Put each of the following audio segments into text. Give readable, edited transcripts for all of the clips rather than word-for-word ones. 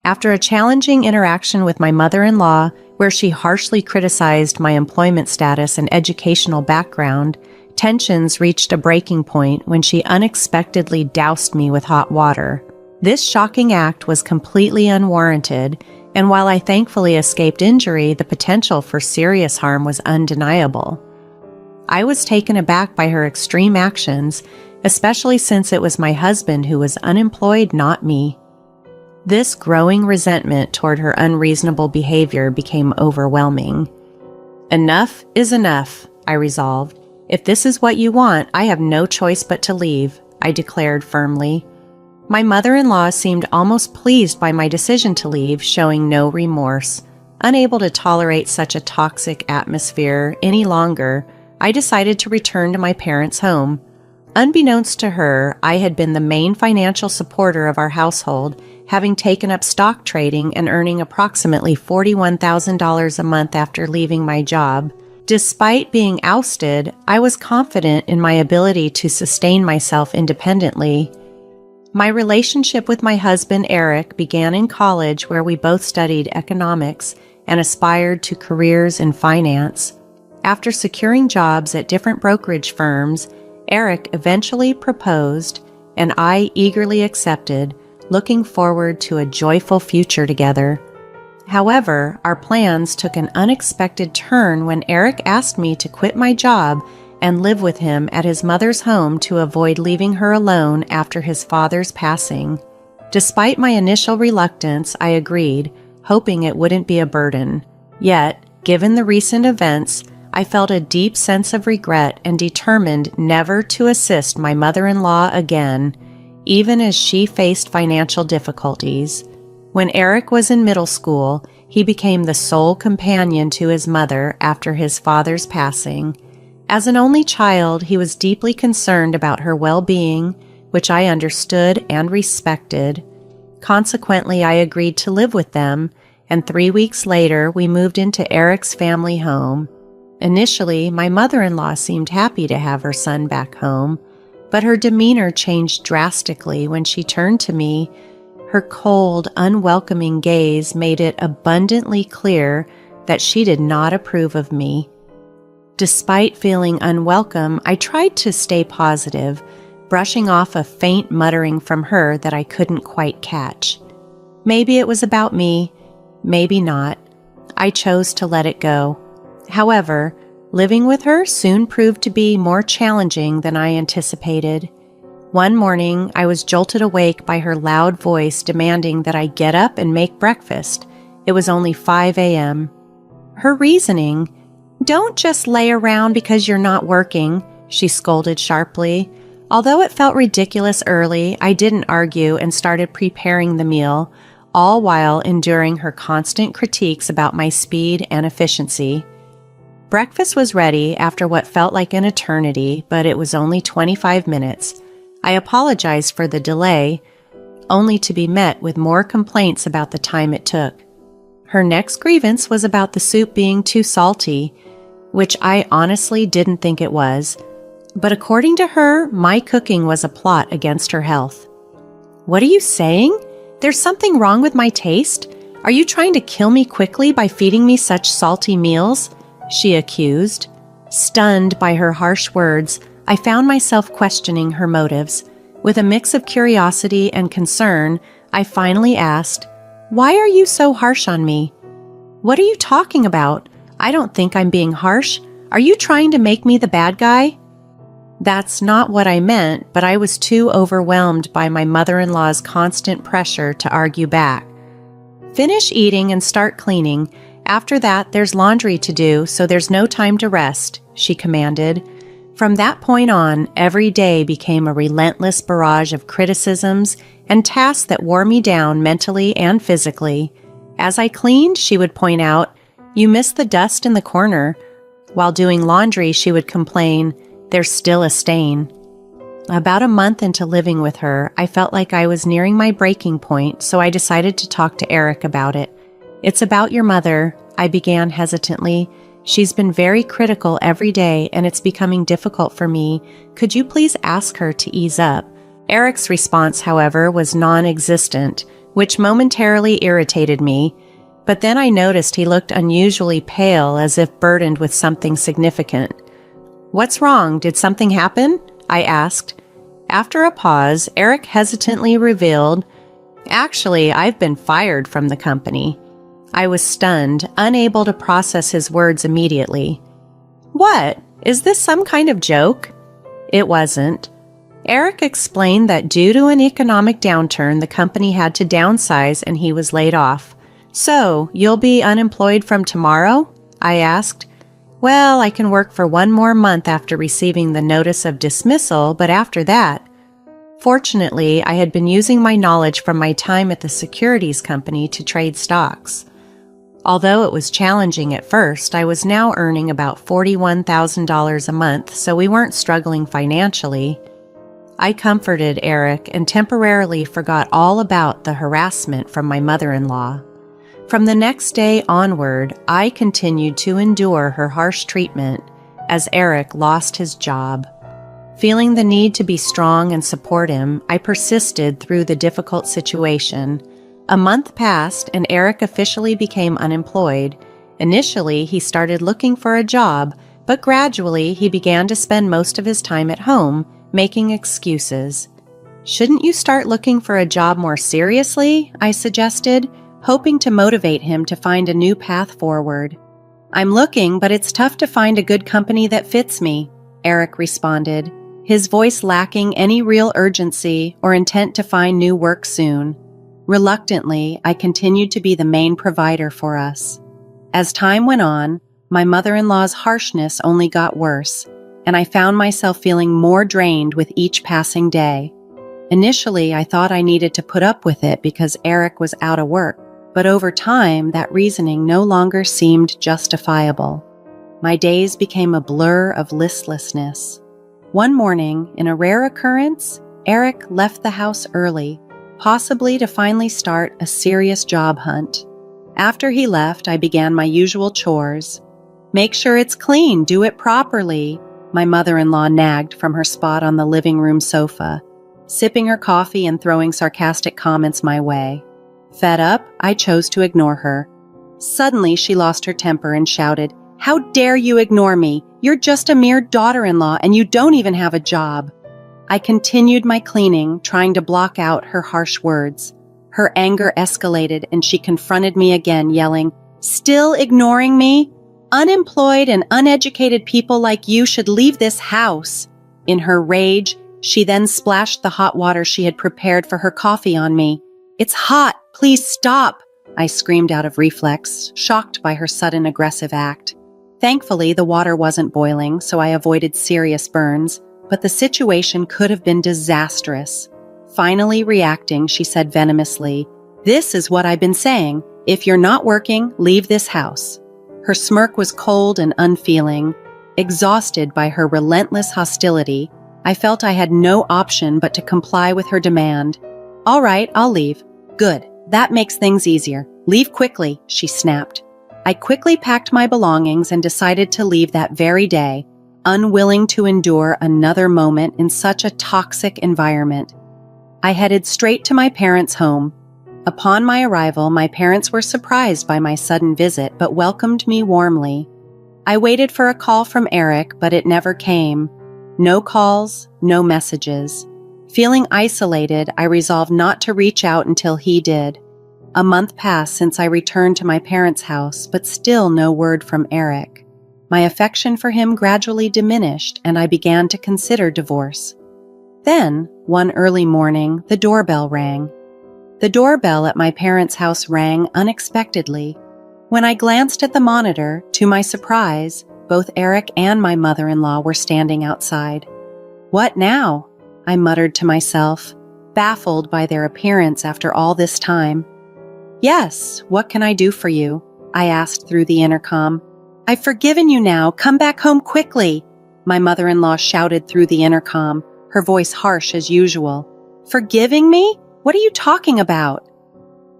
After a challenging interaction with my mother-in-law, where she harshly criticized my employment status and educational background, tensions reached a breaking point when she unexpectedly doused me with hot water. This shocking act was completely unwarranted, and while I thankfully escaped injury, the potential for serious harm was undeniable. I was taken aback by her extreme actions, especially since it was my husband who was unemployed, not me. This growing resentment toward her unreasonable behavior became overwhelming. Enough is enough, I resolved. If this is what you want, I have no choice but to leave, I declared firmly. My mother-in-law seemed almost pleased by my decision to leave, showing no remorse. Unable to tolerate such a toxic atmosphere any longer, I decided to return to my parents' home. Unbeknownst to her, I had been the main financial supporter of our household, having taken up stock trading and earning approximately $41,000 a month after leaving my job. Despite being ousted, I was confident in my ability to sustain myself independently. My relationship with my husband, Eric, began in college, where we both studied economics and aspired to careers in finance. After securing jobs at different brokerage firms, Eric eventually proposed, and I eagerly accepted, looking forward to a joyful future together. However, our plans took an unexpected turn when Eric asked me to quit my job and live with him at his mother's home to avoid leaving her alone after his father's passing. Despite my initial reluctance, I agreed, hoping it wouldn't be a burden. Yet, given the recent events, I felt a deep sense of regret and determined never to assist my mother-in-law again, even as she faced financial difficulties. When Eric was in middle school, he became the sole companion to his mother after his father's passing. As an only child, he was deeply concerned about her well-being, which I understood and respected. Consequently, I agreed to live with them, and 3 weeks later, we moved into Eric's family home. Initially, my mother-in-law seemed happy to have her son back home, but her demeanor changed drastically when she turned to me. Her cold, unwelcoming gaze made it abundantly clear that she did not approve of me. Despite feeling unwelcome, I tried to stay positive, brushing off a faint muttering from her that I couldn't quite catch. Maybe it was about me, maybe not. I chose to let it go. However, living with her soon proved to be more challenging than I anticipated. One morning, I was jolted awake by her loud voice demanding that I get up and make breakfast. It was only 5 a.m. Her reasoning, "Don't just lay around because you're not working," she scolded sharply. Although it felt ridiculous early, I didn't argue and started preparing the meal, all while enduring her constant critiques about my speed and efficiency. Breakfast was ready after what felt like an eternity, but it was only 25 minutes. I apologized for the delay, only to be met with more complaints about the time it took. Her next grievance was about the soup being too salty, which I honestly didn't think it was. But according to her, my cooking was a plot against her health. "What are you saying? There's something wrong with my taste? Are you trying to kill me quickly by feeding me such salty meals?" she accused. Stunned by her harsh words, I found myself questioning her motives. With a mix of curiosity and concern, I finally asked, "Why are you so harsh on me?" "What are you talking about? I don't think I'm being harsh. Are you trying to make me the bad guy?" That's not what I meant, but I was too overwhelmed by my mother-in-law's constant pressure to argue back. "Finish eating and start cleaning. After that, there's laundry to do, so there's no time to rest," she commanded. From that point on, every day became a relentless barrage of criticisms and tasks that wore me down mentally and physically. As I cleaned, she would point out, "You missed the dust in the corner." While doing laundry, she would complain, "There's still a stain." About a month into living with her, I felt like I was nearing my breaking point, so I decided to talk to Eric about it. "It's about your mother," I began hesitantly. "She's been very critical every day, and it's becoming difficult for me. Could you please ask her to ease up?" Eric's response, however, was non-existent, which momentarily irritated me, but then I noticed he looked unusually pale, as if burdened with something significant. "What's wrong? Did something happen?" I asked. After a pause, Eric hesitantly revealed, "Actually, I've been fired from the company." I was stunned, unable to process his words immediately. "What? Is this some kind of joke?" It wasn't. Eric explained that due to an economic downturn, the company had to downsize and he was laid off. "So, you'll be unemployed from tomorrow?" I asked. "Well, I can work for 1 more month after receiving the notice of dismissal, but after that..." Fortunately, I had been using my knowledge from my time at the securities company to trade stocks. Although it was challenging at first, I was now earning about $41,000 a month, so we weren't struggling financially. I comforted Eric and temporarily forgot all about the harassment from my mother-in-law. From the next day onward, I continued to endure her harsh treatment as Eric lost his job. Feeling the need to be strong and support him, I persisted through the difficult situation. A month passed and Eric officially became unemployed. Initially, he started looking for a job, but gradually he began to spend most of his time at home, making excuses. "Shouldn't you start looking for a job more seriously?" I suggested, hoping to motivate him to find a new path forward. "I'm looking, but it's tough to find a good company that fits me," Eric responded, his voice lacking any real urgency or intent to find new work soon. Reluctantly, I continued to be the main provider for us. As time went on, my mother-in-law's harshness only got worse, and I found myself feeling more drained with each passing day. Initially, I thought I needed to put up with it because Eric was out of work, but over time, that reasoning no longer seemed justifiable. My days became a blur of listlessness. One morning, in a rare occurrence, Eric left the house early, possibly to finally start a serious job hunt. After he left, I began my usual chores. "Make sure it's clean, do it properly," my mother-in-law nagged from her spot on the living room sofa, sipping her coffee and throwing sarcastic comments my way. Fed up, I chose to ignore her. Suddenly, she lost her temper and shouted, "How dare you ignore me? You're just a mere daughter-in-law and you don't even have a job." I continued my cleaning, trying to block out her harsh words. Her anger escalated and she confronted me again, yelling, "Still ignoring me? Unemployed and uneducated people like you should leave this house." In her rage, she then splashed the hot water she had prepared for her coffee on me. "It's hot, please stop," I screamed out of reflex, shocked by her sudden aggressive act. Thankfully, the water wasn't boiling, so I avoided serious burns, but the situation could have been disastrous. Finally reacting, she said venomously, "This is what I've been saying. If you're not working, leave this house." Her smirk was cold and unfeeling. Exhausted by her relentless hostility, I felt I had no option but to comply with her demand. "All right, I'll leave." "Good. That makes things easier. Leave quickly," she snapped. I quickly packed my belongings and decided to leave that very day, unwilling to endure another moment in such a toxic environment. I headed straight to my parents' home. Upon my arrival, my parents were surprised by my sudden visit but welcomed me warmly. I waited for a call from Eric, but it never came. No calls, no messages. Feeling isolated, I resolved not to reach out until he did. A month passed since I returned to my parents' house, but still no word from Eric. My affection for him gradually diminished, and I began to consider divorce. Then, one early morning, the doorbell rang. The doorbell at my parents' house rang unexpectedly. When I glanced at the monitor, to my surprise, both Eric and my mother-in-law were standing outside. "What now?" I muttered to myself, baffled by their appearance after all this time. "Yes, what can I do for you?" I asked through the intercom. "I've forgiven you now. Come back home quickly," my mother-in-law shouted through the intercom, her voice harsh as usual. "Forgiving me? What are you talking about?"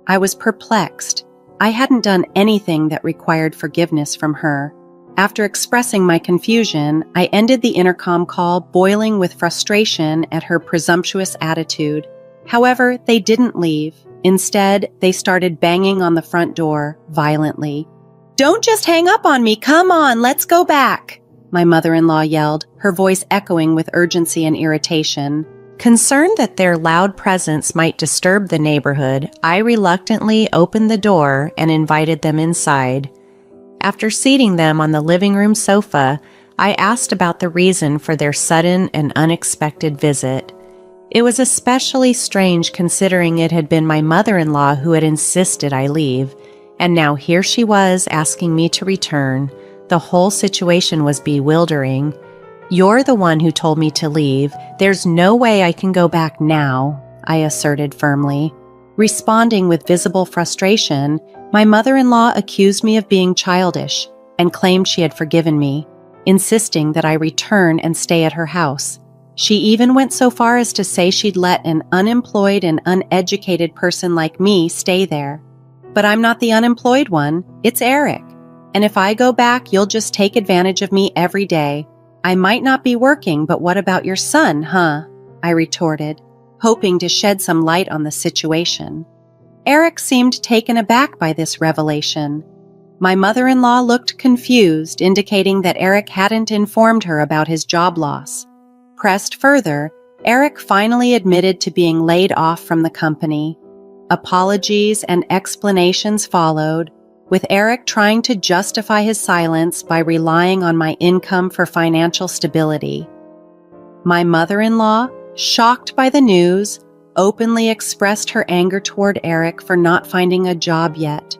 I was perplexed. I hadn't done anything that required forgiveness from her. After expressing my confusion, I ended the intercom call boiling with frustration at her presumptuous attitude. However, they didn't leave. Instead, they started banging on the front door violently. "Don't just hang up on me! Come on, let's go back!" my mother-in-law yelled, her voice echoing with urgency and irritation. Concerned that their loud presence might disturb the neighborhood, I reluctantly opened the door and invited them inside. After seating them on the living room sofa, I asked about the reason for their sudden and unexpected visit. It was especially strange considering it had been my mother-in-law who had insisted I leave, and now here she was asking me to return. The whole situation was bewildering. "You're the one who told me to leave. There's no way I can go back now," I asserted firmly. Responding with visible frustration, my mother-in-law accused me of being childish and claimed she had forgiven me, insisting that I return and stay at her house. She even went so far as to say she'd let an unemployed and uneducated person like me stay there. But I'm not the unemployed one, it's Eric. And if I go back, you'll just take advantage of me every day. I might not be working, but what about your son, huh? I retorted, hoping to shed some light on the situation. Eric seemed taken aback by this revelation. My mother-in-law looked confused, indicating that Eric hadn't informed her about his job loss. Pressed further, Eric finally admitted to being laid off from the company. Apologies and explanations followed, with Eric trying to justify his silence by relying on my income for financial stability. My mother-in-law, shocked by the news, openly expressed her anger toward Eric for not finding a job yet.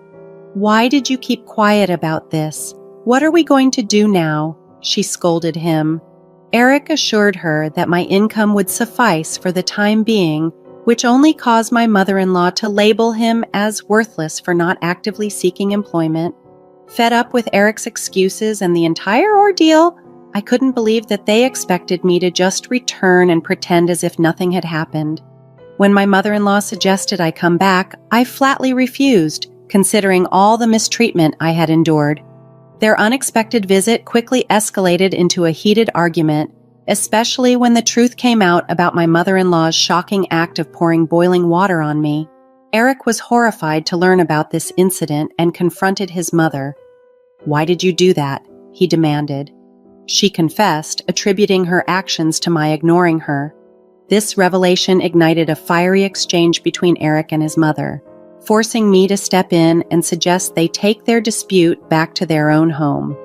"Why did you keep quiet about this? What are we going to do now?" she scolded him. Eric assured her that my income would suffice for the time being, which only caused my mother-in-law to label him as worthless for not actively seeking employment. Fed up with Eric's excuses and the entire ordeal, I couldn't believe that they expected me to just return and pretend as if nothing had happened. When my mother-in-law suggested I come back, I flatly refused, considering all the mistreatment I had endured. Their unexpected visit quickly escalated into a heated argument, especially when the truth came out about my mother-in-law's shocking act of pouring boiling water on me. Eric was horrified to learn about this incident and confronted his mother. "Why did you do that?" he demanded. She confessed, attributing her actions to my ignoring her. This revelation ignited a fiery exchange between Eric and his mother, forcing me to step in and suggest they take their dispute back to their own home.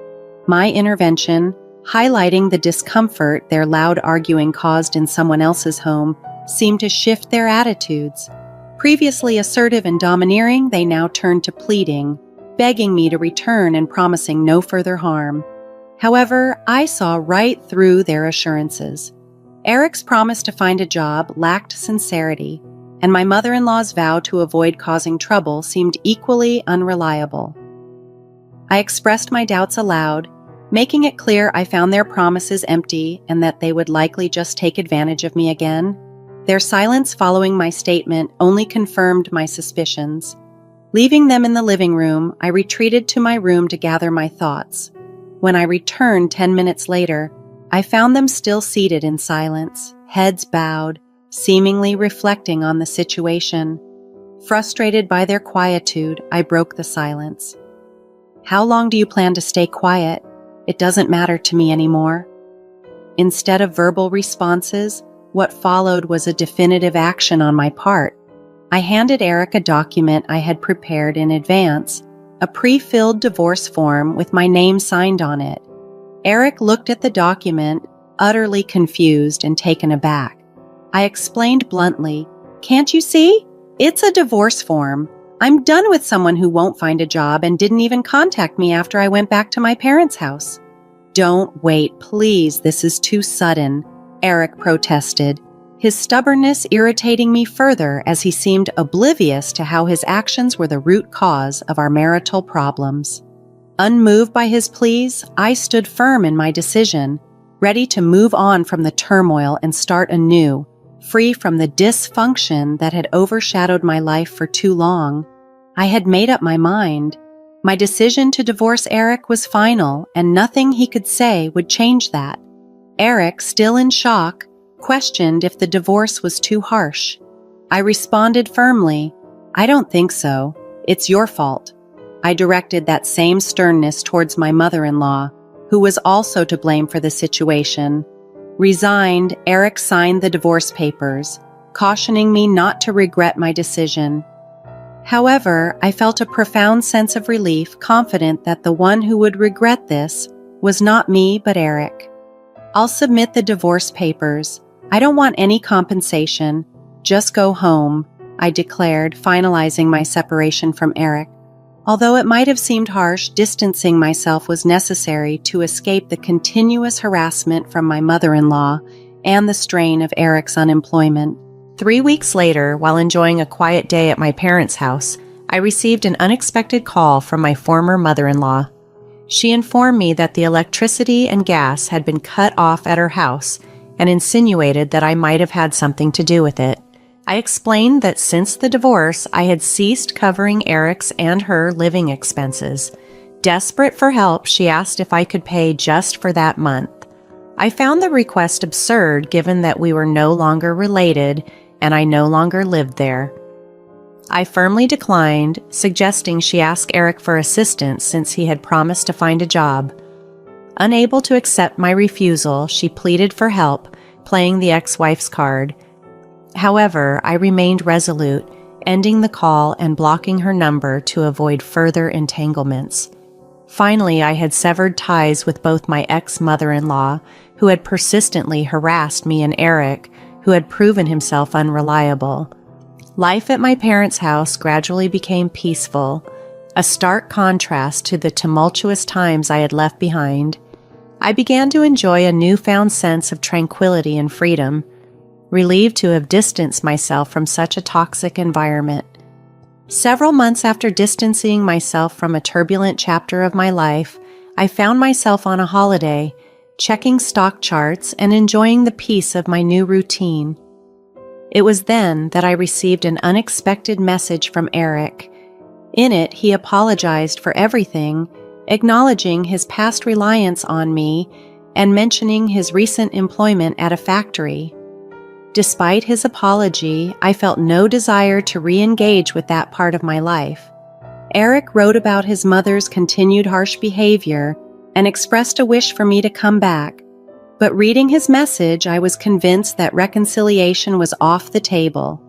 My intervention, highlighting the discomfort their loud arguing caused in someone else's home, seemed to shift their attitudes. Previously assertive and domineering, they now turned to pleading, begging me to return and promising no further harm. However, I saw right through their assurances. Eric's promise to find a job lacked sincerity, and my mother-in-law's vow to avoid causing trouble seemed equally unreliable. I expressed my doubts aloud, making it clear I found their promises empty and that they would likely just take advantage of me again. Their silence following my statement only confirmed my suspicions. Leaving them in the living room, I retreated to my room to gather my thoughts. When I returned 10 minutes later, I found them still seated in silence, heads bowed, seemingly reflecting on the situation. Frustrated by their quietude, I broke the silence. "How long do you plan to stay quiet? It doesn't matter to me anymore." Instead of verbal responses, what followed was a definitive action on my part. I handed Eric a document I had prepared in advance, a pre-filled divorce form with my name signed on it. Eric looked at the document, utterly confused and taken aback. I explained bluntly, "Can't you see? It's a divorce form. I'm done with someone who won't find a job and didn't even contact me after I went back to my parents' house." "Don't wait, please, this is too sudden," Eric protested, his stubbornness irritating me further as he seemed oblivious to how his actions were the root cause of our marital problems. Unmoved by his pleas, I stood firm in my decision, ready to move on from the turmoil and start anew, free from the dysfunction that had overshadowed my life for too long. I had made up my mind. My decision to divorce Eric was final, and nothing he could say would change that. Eric, still in shock, questioned if the divorce was too harsh. I responded firmly, "I don't think so. It's your fault." I directed that same sternness towards my mother-in-law, who was also to blame for the situation. Resigned, Eric signed the divorce papers, cautioning me not to regret my decision. However, I felt a profound sense of relief, confident that the one who would regret this was not me but Eric. "I'll submit the divorce papers. I don't want any compensation. Just go home," I declared, finalizing my separation from Eric. Although it might have seemed harsh, distancing myself was necessary to escape the continuous harassment from my mother-in-law and the strain of Eric's unemployment. 3 weeks later, while enjoying a quiet day at my parents' house, I received an unexpected call from my former mother-in-law. She informed me that the electricity and gas had been cut off at her house and insinuated that I might have had something to do with it. I explained that since the divorce, I had ceased covering Eric's and her living expenses. Desperate for help, she asked if I could pay just for that month. I found the request absurd given that we were no longer related and I no longer lived there. I firmly declined, suggesting she ask Eric for assistance since he had promised to find a job. Unable to accept my refusal, she pleaded for help, playing the ex-wife's card. However, I remained resolute, ending the call and blocking her number to avoid further entanglements. Finally, I had severed ties with both my ex-mother-in-law, who had persistently harassed me, and Eric, who had proven himself unreliable. Life at my parents' house gradually became peaceful, a stark contrast to the tumultuous times I had left behind. I began to enjoy a newfound sense of tranquility and freedom, relieved to have distanced myself from such a toxic environment. Several months after distancing myself from a turbulent chapter of my life, I found myself on a holiday, checking stock charts and enjoying the peace of my new routine. It was then that I received an unexpected message from Eric. In it, he apologized for everything, acknowledging his past reliance on me and mentioning his recent employment at a factory. Despite his apology, I felt no desire to re-engage with that part of my life. Eric wrote about his mother's continued harsh behavior and expressed a wish for me to come back. But reading his message, I was convinced that reconciliation was off the table.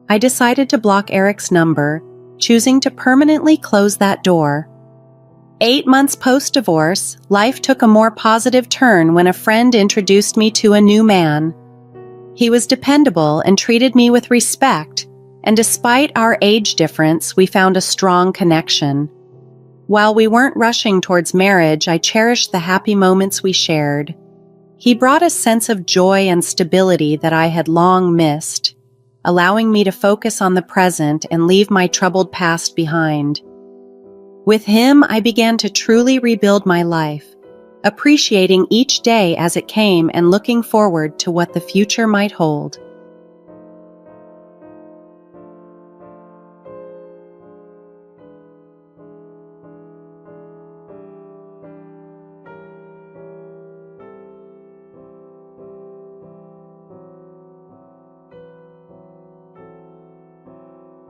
I decided to block Eric's number, choosing to permanently close that door. 8 months post-divorce, life took a more positive turn when a friend introduced me to a new man. He was dependable and treated me with respect, and despite our age difference, we found a strong connection. While we weren't rushing towards marriage, I cherished the happy moments we shared. He brought a sense of joy and stability that I had long missed, allowing me to focus on the present and leave my troubled past behind. With him, I began to truly rebuild my life, appreciating each day as it came and looking forward to what the future might hold.